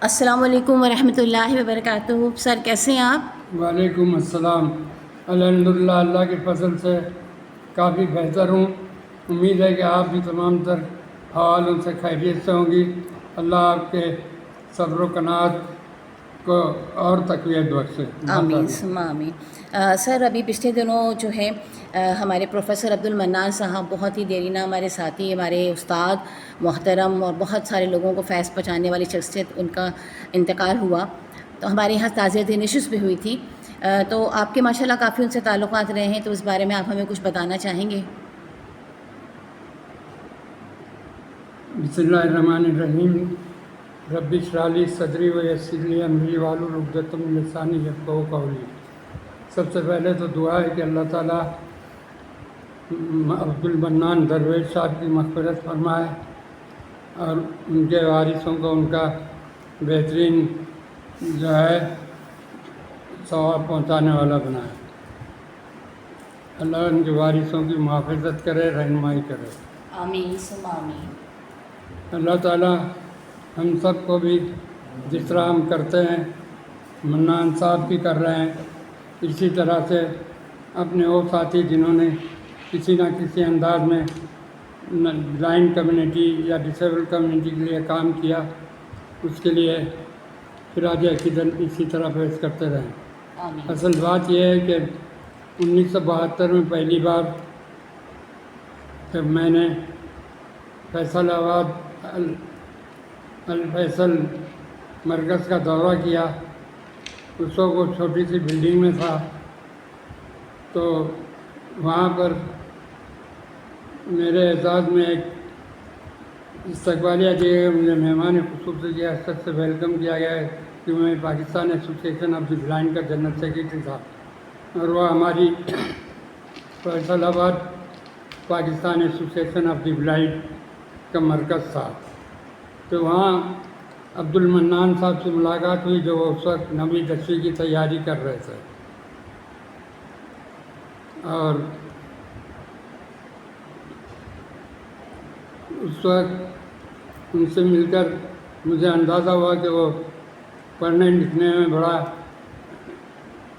السلام علیکم ورحمۃ اللہ وبرکاتہ. سر کیسے ہیں آپ؟ وعلیکم السلام. الحمدللہ اللہ کے فضل سے کافی بہتر ہوں. امید ہے کہ آپ بھی تمام تر حوالوں سے خیریت سے ہوں گی. اللہ آپ کے صبر و قناعت کو اور تقویت بخشے. آمین ثم آمین. سر ابھی پچھلے دنوں جو ہے ہمارے پروفیسر عبدالمنان صاحب بہت ہی دیرینہ ہمارے ساتھی، ہمارے استاد محترم اور بہت سارے لوگوں کو فیض پہنچانے والی شخصیت، ان کا انتقال ہوا. تو ہمارے یہاں تعزیت نشست بھی ہوئی تھی. تو آپ کے ماشاءاللہ کافی ان سے تعلقات رہے ہیں، تو اس بارے میں آپ ہمیں کچھ بتانا چاہیں گے؟ بسم اللہ الرحمن الرحیم. رب اشرح لی صدری ویسر لی امری واحلل عقدۃ من لسانی یفقہوا قولی. سب سے پہلے تو دعا ہے کہ اللہ تعالیٰ عبدالمنان درویش صاحب کی مغفرت فرمائے اور ان کے وارثوں کو ان کا بہترین جو ہے ثواب پہنچانے والا بنائے. اللہ ان کے وارثوں کی محافظت کرے، رہنمائی کرے. آمین ثم آمین. اللہ تعالیٰ ہم سب کو بھی جس طرح ہم کرتے ہیں، منان صاحب بھی کر رہے ہیں، اسی طرح سے اپنے وہ ساتھی جنہوں نے کسی نہ کسی انداز میں بلائنڈ کمیونٹی یا ڈسیبل کمیونٹی کے لیے کام کیا، اس کے لیے خراج عقیدت اسی طرح پیش کرتے رہیں. آمین. اصل بات یہ ہے کہ 1972 میں پہلی بار جب میں نے فیصل آباد الفیصل مرکز کا دورہ کیا، اس وقت وہ چھوٹی سی بلڈنگ میں تھا. تو وہاں پر میرے اعزاز میں ایک استقبالیہ دی گئی، مجھے مہمان خصوصی کی حیثیت سے ویلکم کیا گیا ہے کہ میں Pakistan association of the blind کا جنرل سیکریٹری تھا، اور وہ ہماری فیصل آباد Pakistan association of the blind کا مرکز تھا. تو وہاں عبدالمنان صاحب سے ملاقات ہوئی، جو وہ اس وقت 9ویں 10ویں کی تیاری کر رہے تھے. اور اس وقت ان سے مل کر مجھے اندازہ ہوا کہ وہ پڑھنے لکھنے میں بڑا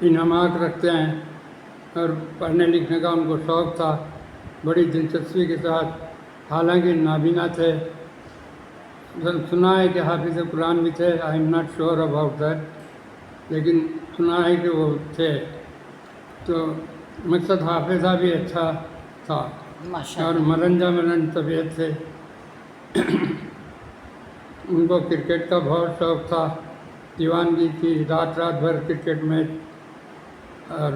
انہماک رکھتے ہیں، اور پڑھنے لکھنے کا ان کو شوق تھا بڑی دلچسپی کے ساتھ. حالانکہ نابینا تھے، سنا ہے کہ حافظ قرآن بھی تھے. I am not sure about that, لیکن سنا ہے کہ وہ تھے. تو مقصد حافظہ بھی اچھا تھا اور مرن طبیعت تھے. ان کو کرکٹ کا بہت شوق تھا، دیوانگی تھی. رات بھر کرکٹ میچ اور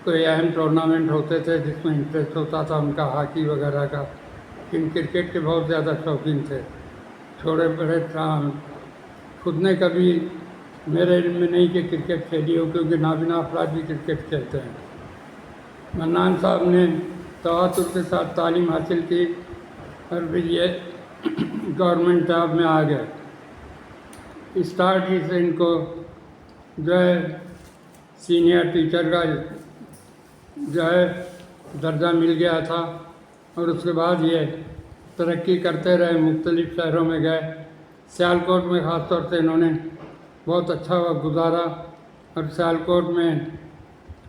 کوئی اہم ٹورنامنٹ ہوتے تھے جس میں انٹرسٹ ہوتا تھا ان کا، ہاکی وغیرہ کا. لیکن کرکٹ کے بہت زیادہ شوقین تھے. چھوڑے بڑے خود نے کبھی میرے علم میں نہیں کہ کرکٹ کھیلی ہو، کیونکہ نابینا افراد بھی کرکٹ کھیلتے ہیں. منان صاحب نے تواتر کے ساتھ تعلیم حاصل کی اور پھر یہ گورنمنٹ جاب میں آ گئے. اسٹارٹ ہی سے ان کو جو ہے سینئر ٹیچر کا جو ہے درجہ مل گیا تھا، اور اس کے بعد یہ ترقی کرتے رہے، مختلف شہروں میں گئے. سیالکوٹ میں خاص طور سے انہوں نے بہت اچھا وقت گزارا، اور سیالکوٹ میں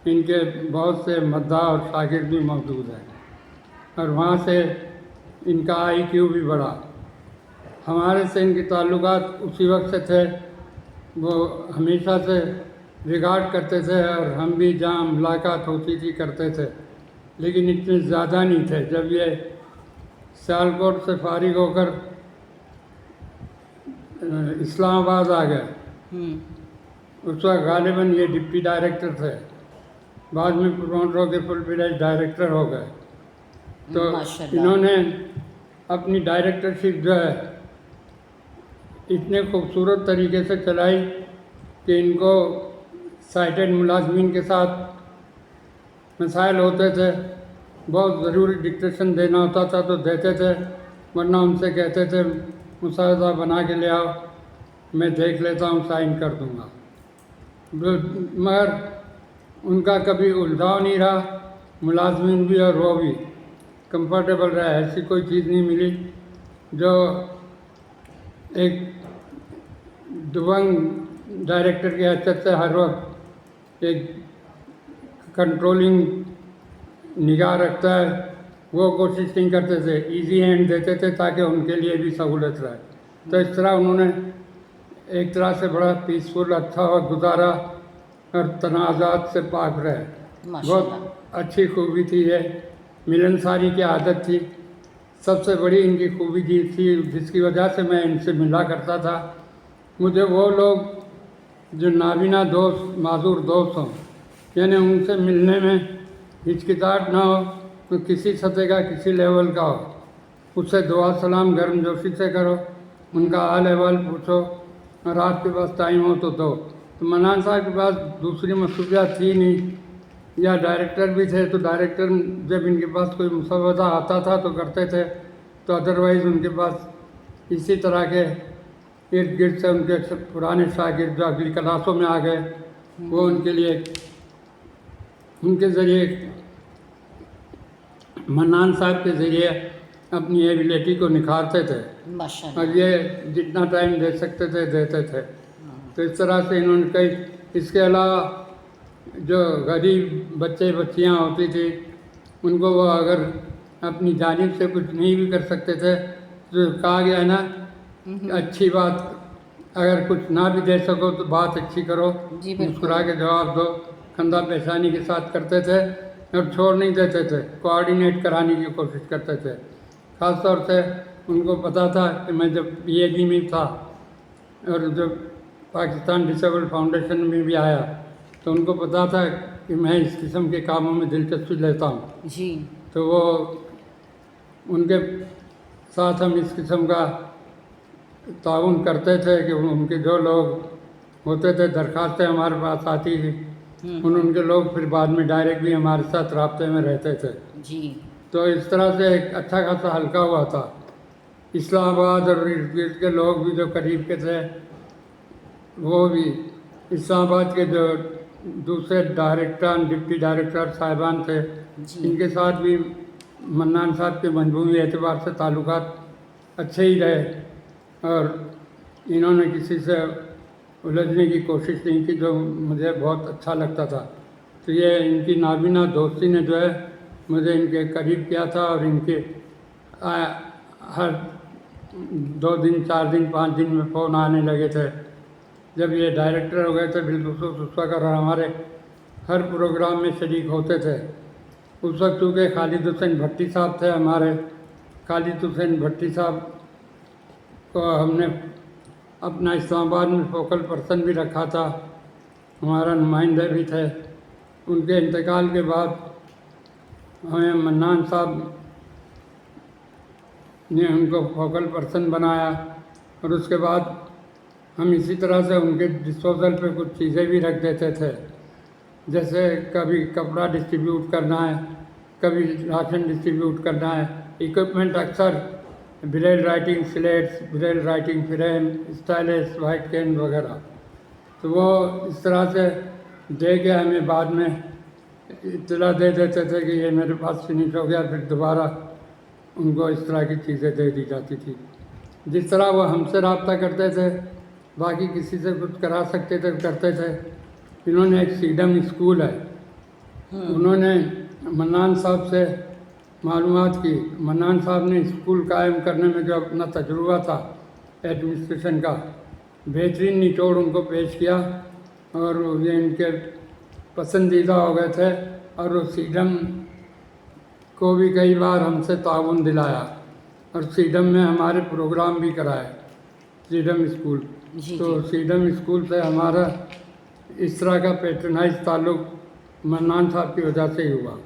ان کے بہت سے مداح اور شاگرد بھی موجود ہیں، اور وہاں سے ان کا آئی کیو بھی بڑھا. ہمارے سے ان کے تعلقات اسی وقت سے تھے، وہ ہمیشہ سے ریگارڈ کرتے تھے، اور ہم بھی جہاں ملاقات ہوتی تھی کرتے تھے، لیکن اتنے زیادہ نہیں تھے. جب یہ سیالکوٹ سے فارغ ہو کر اسلام آباد آ گئے، اس وقت غالباً یہ ڈپٹی ڈائریکٹر تھے، بعد میں پروموٹ ہو کے فل فلیج ڈائریکٹر ہو گئے. تو انہوں نے اپنی ڈائریکٹرشپ جو ہے اتنے خوبصورت طریقے سے چلائی کہ ان کو سائٹڈ ملازمین کے ساتھ مسائل ہوتے تھے، بہت ضروری ڈکٹیشن دینا ہوتا تھا تو دیتے تھے، ورنہ ان سے کہتے تھے مسودہ بنا کے لے آؤ، میں دیکھ لیتا ہوں، سائن کر دوں گا. مگر ان کا کبھی الجھاؤ نہیں رہا، ملازمین بھی اور وہ بھی کمفرٹیبل رہے. ایسی کوئی چیز نہیں ملی جو ایک दबंग डायरेक्टर की हैसियत से हर वक्त एक कंट्रोलिंग निगाह रखता है, वो कोशिश नहीं करते थे, इजी हैंड देते थे ताकि उनके लिए भी सहूलत रहे। तो इस तरह उन्होंने एक तरह से बड़ा पीसफुल अच्छा वक्त गुजारा और तनाज़ात से पाक रहे। बहुत अच्छी खूबी थी ये, मिलनसारी की आदत थी। सबसे बड़ी इनकी खूबी जी थी जिसकी वजह से मैं इनसे मिला करता था, मुझे वो लोग जो नाबीना दोस्त माजूर दोस्त हों, यानी उनसे मिलने में हिचकिचाहट ना हो, तो किसी सतह का किसी लेवल का हो, उससे दुआ सलाम गर्मजोशी से करो, उनका हाल अहवाल पूछो, और आपके पास टाइम हो तो दो। तो मन्नान साहब के पास दूसरी मसरूफियात थी नहीं, या डायरेक्टर भी थे, तो डायरेक्टर जब इनके पास कोई मुसव्वदा आता था तो करते थे, तो अदरवाइज़ उनके पास इसी तरह के इर्द गिर्द से उनके पुराने शागिर्द जो अगली क्लासों में आ गए, वो उनके लिए उनके ज़रिए मन्नान साहब के ज़रिए अपनी एबिलिटी को निखारते थे, माशाल्लाह। और ये जितना टाइम दे सकते थे देते थे। तो इस तरह से इन्होंने कई, इसके अलावा जो गरीब बच्चे बच्चियां होती थी, उनको वो अगर अपनी जानिब से कुछ नहीं भी कर सकते थे तो कहा गया है ना, अच्छी बात, अगर कुछ ना भी दे सको तो बात अच्छी करो, जी बिल्कुल। मुस्कुरा के जवाब दो, कंधा पेशानी के साथ करते थे और छोड़ नहीं देते थे, कोऑर्डिनेट कराने की कोशिश करते थे। ख़ास तौर से उनको पता था कि मैं जब PhD में था और जब पाकिस्तान डिसेबल फाउंडेशन में भी आया, तो उनको पता था कि मैं इस किस्म के कामों में दिलचस्पी लेता हूँ। जी तो वो उनके साथ हम इस किस्म का ताउन करते थे कि उनके जो लोग होते थे, दरखास्तें हमारे पास आती थी, उनके लोग फिर बाद में डायरेक्ट भी हमारे साथ राब्ते में रहते थे। जी तो इस तरह से एक अच्छा खासा हल्का हुआ था। इस्लामाबाद और इर्द गिर्द के लोग भी जो करीब के थे, वो भी इस्लामाबाद के जो दूसरे डायरेक्टर डिप्टी डायरेक्टर साहिबान थे, इनके साथ भी मन्नान साहब के मजमूई एतबार से ताल्लुकात अच्छे ही रहे, और इन्होंने किसी से उलझने की कोशिश नहीं की, जो मुझे बहुत अच्छा लगता था। तो ये इनकी नाबीना दोस्ती ने जो है मुझे इनके करीब किया था, और इनके हर 2 दिन 4 दिन 5 दिन में फ़ोन आने लगे थे। जब ये डायरेक्टर हो गए थे बिलखुसूस उस वक्त, और हमारे हर प्रोग्राम में शरीक होते थे। उस वक्त चूँकि खालिद हुसैन भट्टी साहब थे हमारे, खालिद हुसैन भट्टी साहब को हमने अपना इस्लामाबाद में फोकल पर्सन भी रखा था, हमारा नुमाइंदे भी थे। उनके इंतकाल के बाद हमें मन्नान साहब ने उनको फोकल पर्सन बनाया, और उसके बाद हम इसी तरह से उनके डिस्पोजल पे कुछ चीज़ें भी रख देते थे, जैसे कभी कपड़ा डिस्ट्रीब्यूट करना है, कभी राशन डिस्ट्रीब्यूट करना है। इक्विपमेंट अक्सर Braille writing slates, Braille writing frame, stylus, white can वगैरह, तो वो इस तरह से दे के हमें बाद में इत्तला दे देते थे कि ये मेरे पास फिनिश हो गया, फिर दोबारा उनको इस तरह की चीज़ें दे दी जाती थी। जिस तरह वो हमसे रब्ता करते थे, बाकी किसी से कुछ करा सकते थे करते थे। इन्होंने एक सीडम स्कूल है, उन्होंने मन्नान साहब से मालूमात की। मन्नान साहब ने स्कूल कायम करने में जो अपना तजुर्बा था एडमिनिस्ट्रेशन का, बेहतरीन निचोड़ उनको पेश किया, और ये इनके पसंदीदा हो गए थे, और वो सीडम को भी कई बार हमसे ताउन दिलाया, और सीडम में हमारे प्रोग्राम भी कराए, सीडम स्कूल। तो सीडम स्कूल से हमारा इस तरह का पैट्रनाइज ताल्लुक़ मन्नान साहब की वजह से ही हुआ।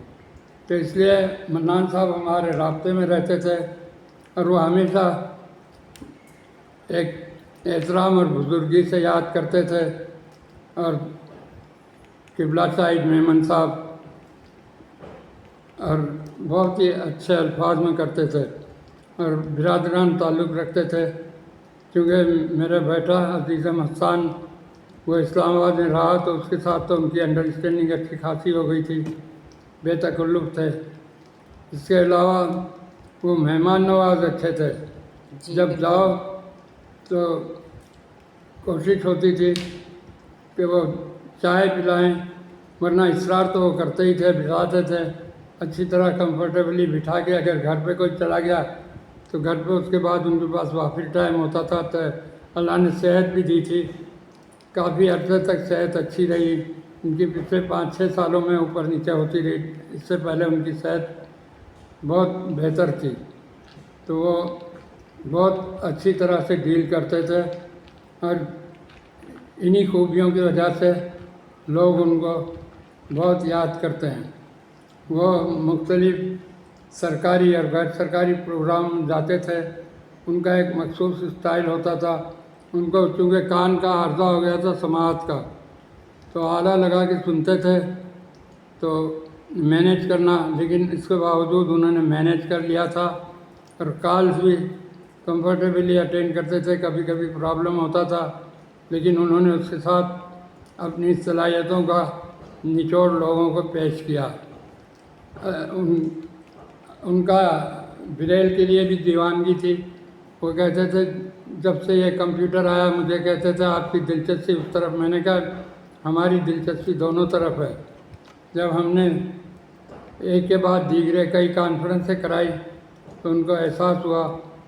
तो इसलिए मन्नान साहब हमारे राब्ते में रहते थे, और वो हमेशा एक एहतराम और बुजुर्गी से याद करते थे, और किबला साहिब मेमन साहब और बहुत ही अच्छे अल्फाज में करते थे, और बिरादरान ताल्लुक़ रखते थे। क्योंकि मेरा बेटा अजीज़म हसन वो इस्लामाबाद में रहा, तो उसके साथ तो उनकी अंडरस्टैंडिंग अच्छी खासी हो गई थी, बेतकल्लुफ़ थे। इसके अलावा वो मेहमान नवाज अच्छे थे, जब जाओ तो कोशिश होती थी कि वो चाय पिलाएं, वरना इसरार तो वो करते ही थे, बिठाते थे अच्छी तरह कंफर्टेबली बिठा के। अगर घर पे कोई चला गया तो घर पे उसके बाद उनके पास वापस टाइम होता था। तो अल्लाह ने सेहत भी दी थी, काफ़ी अर्से तक सेहत अच्छी रही उनकी। पिछले 5-6 सालों में ऊपर नीचे होती रही, इससे पहले उनकी सेहत बहुत बेहतर थी। तो वो बहुत अच्छी तरह से डील करते थे और इन्हीं खूबियों की वजह से लोग उनको बहुत याद करते हैं। वो मुख्तलिफ सरकारी और गैर सरकारी प्रोग्राम जाते थे, उनका एक मखसूस स्टाइल होता था। उनको चूँकि कान का आर्जा हो गया था समाअत का, तो आला लगा के सुनते थे, तो मैनेज करना, लेकिन इसके बावजूद उन्होंने मैनेज कर लिया था और कॉल्स भी कंफर्टेबली अटेंड करते थे। कभी कभी प्रॉब्लम होता था, लेकिन उन्होंने उसके साथ अपनी सलाहियतों का निचोड़ लोगों को पेश किया। उनका ब्रेल के लिए भी दीवानगी थी। वो कहते थे जब से ये कंप्यूटर आया, मुझे कहते थे आपकी दिलचस्पी उस तरफ, मैंने कहा हमारी दिलचस्पी दोनों तरफ है। जब हमने एक के बाद दीगरे कई कॉन्फ्रेंसें कराई तो उनको एहसास हुआ,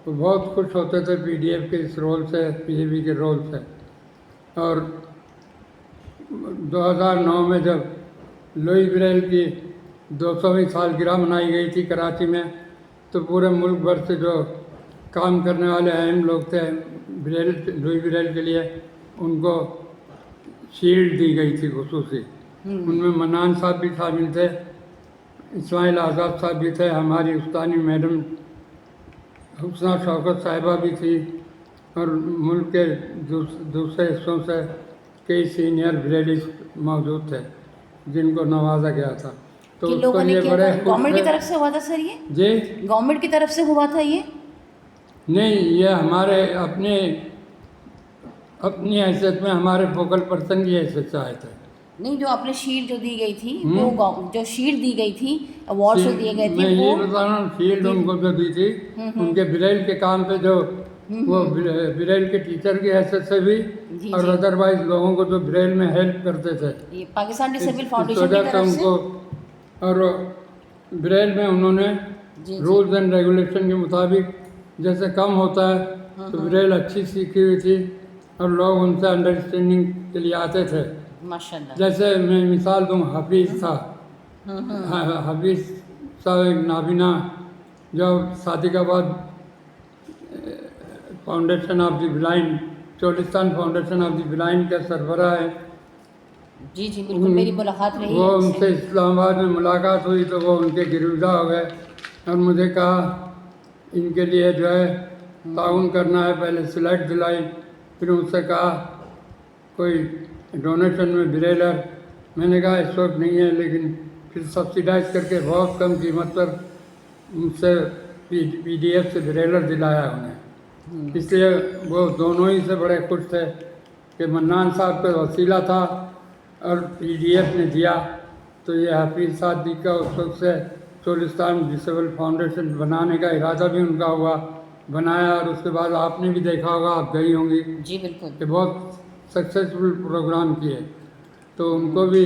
तो बहुत खुश होते थे PDF के इस रोल से, PAB के रोल से। और 2009 में जब लुई ब्रेल की 200वीं सालगिरह मनाई गई थी कराची में, तो पूरे मुल्क भर से जो काम करने वाले अहम लोग थे लुई ब्रेल के लिए, उनको शील्ड दी गई थी खुसूसी। उनमें मन्नान साहब भी शामिल थे, इस्माइल आज़ाद साहब भी थे, हमारी उस्तानी मैडम हुस्ना शौकत साहिबा भी थी, और मुल्क के दूसरे हिस्सों से कई सीनियर ब्रेलिस्ट मौजूद थे जिनको नवाजा गया था। तो किन लोगों ने किया था? गवर्नमेंट की तरफ से हुआ था सर ये? जी गवर्नमेंट की तरफ से हुआ था ये? नहीं, ये हमारे अपनी हैसियत में हमारे फोकल पर्सन की हैसियत से आए थे। नहीं, जो आपने शील्ड जो दी गई थी, वो जो शील्ड दी गई थी, अवार्ड जो दिए गए थे, मैं ये बता रहा हूँ, शील्ड उनको जो दी थी उनके ब्रेल के काम पे, जो वो ब्रेल के टीचर की हैसियत से भी, और अदरवाइज लोगों को जो ब्रेल में हेल्प करते थे, ये पाकिस्तान डिसेबल इस फाउंडेशन की वजह से तरफ से उनको। और ब्रेल में उन्होंने रूल्स एंड रेगुलेशन के मुताबिक जैसे कम होता है, तो ब्रेल अच्छी सीखी हुई थी और लोग उनसे अंडरस्टैंडिंग के लिए आते थे। माशाल्लाह। जैसे मैं मिसाल दूँ, हाफिज़ था, हाफिज़ साहब एक नाबीना जो Sadiqabad foundation of the blind, Cholistan foundation of the blind के सरबराह है। जी जी बिल्कुल, मेरी मुलाकात रही वो है उनसे इस्लामाबाद में मुलाकात हुई, तो वो उनके गिरफ्तार हो गए और मुझे कहा इनके लिए जो है ताउन करना है। पहले स्लेट दिलाई, फिर उनसे कहा कोई डोनेशन में ब्रेलर, मैंने कहा इस वक्त नहीं है, लेकिन फिर सब्सिडाइज करके बहुत कम कीमत पर उनसे PDF से ब्रेलर दिलाया उन्हें। इसलिए वो दोनों ही से बड़े खुश थे कि मन्नान साहब का वसीला था और PDF ने दिया। तो ये हाफिज़ सादी का उस वक्त से चोलिस्तान डिसेबल फाउंडेशन बनाने का इरादा भी उनका हुआ, बनाया, और उसके बाद आपने भी देखा होगा, आप गई होंगी जी बिल्कुल, कि बहुत सक्सेसफुल प्रोग्राम किए। तो उनको भी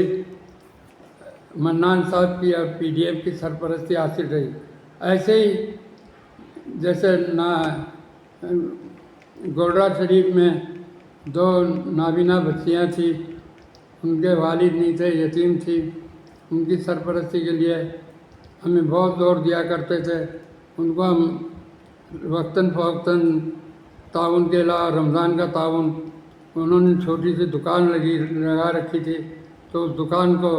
मन्नान साहब की और PDF की सरपरस्ती हासिल रही। ऐसे ही जैसे गोल्डरा शरीफ में 2 नाबीना बच्चियाँ थी, उनके वालिद नहीं थे, यतीम थी, उनकी सरपरस्ती के लिए हमें बहुत जोर दिया करते थे। उनको हम वक्तन फ़वक्तन ताउन के अलावा रमज़ान का ताउन, उन्होंने छोटी सी दुकान लगा रखी थी, तो उस दुकान को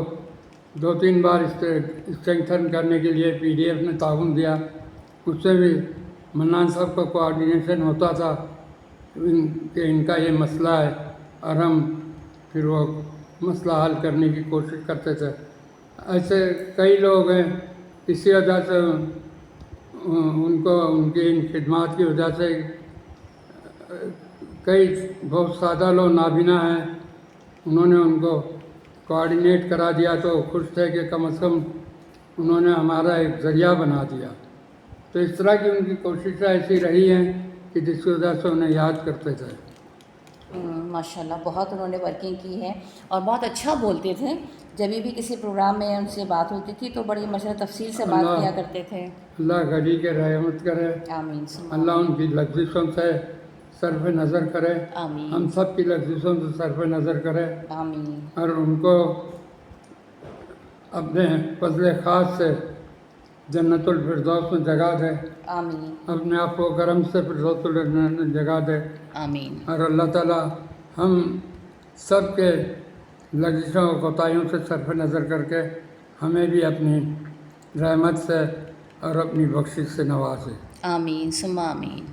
2-3 बार स्ट्रेंथन करने के लिए PDF ने ताउन दिया। उससे भी मन्नान साहब का कोऑर्डिनेशन होता था कि इनका ये मसला है, और हम फिर वो मसला हल करने की कोशिश करते थे। ऐसे कई लोग हैं, इसी वजह से उनको उनकी इन खिदमात की वजह से कई बहुत सादा लोग नाबीना हैं, उन्होंने उनको कोऑर्डिनेट करा दिया, तो खुश थे कि कम से कम उन्होंने हमारा एक ज़रिया बना दिया। तो इस तरह की उनकी कोशिशें ऐसी रही हैं कि जिसकी वजह से उन्हें याद करते थे। ماشاءاللہ بہت انہوں نے ورکنگ کی ہے اور بہت اچھا بولتے تھے. جب بھی کسی پروگرام میں ان سے بات ہوتی تھی تو بڑی مشورہ تفصیل سے بات اللہ کیا کرتے تھے. اللہ گھڑی کے رحمت کرے. آمین ثم اللہ آمین. ان کی لفظوں سے صرف نظر کرے. آمین ہم سب کی لفظوں سے صرف نظر کرے آمین اور ان کو اپنے فضل خاص سے جنت الفردوس میں جگہ دے. آمین اپنے آپ کو کرم سے فردوس میں جگہ دے. آمین اور اللہ تعالیٰ ہم سب کے لغزشوں اور کوتاہیوں سے صرف نظر کر کے ہمیں بھی اپنی رحمت سے اور اپنی بخشش سے نوازے. آمین ثم آمین.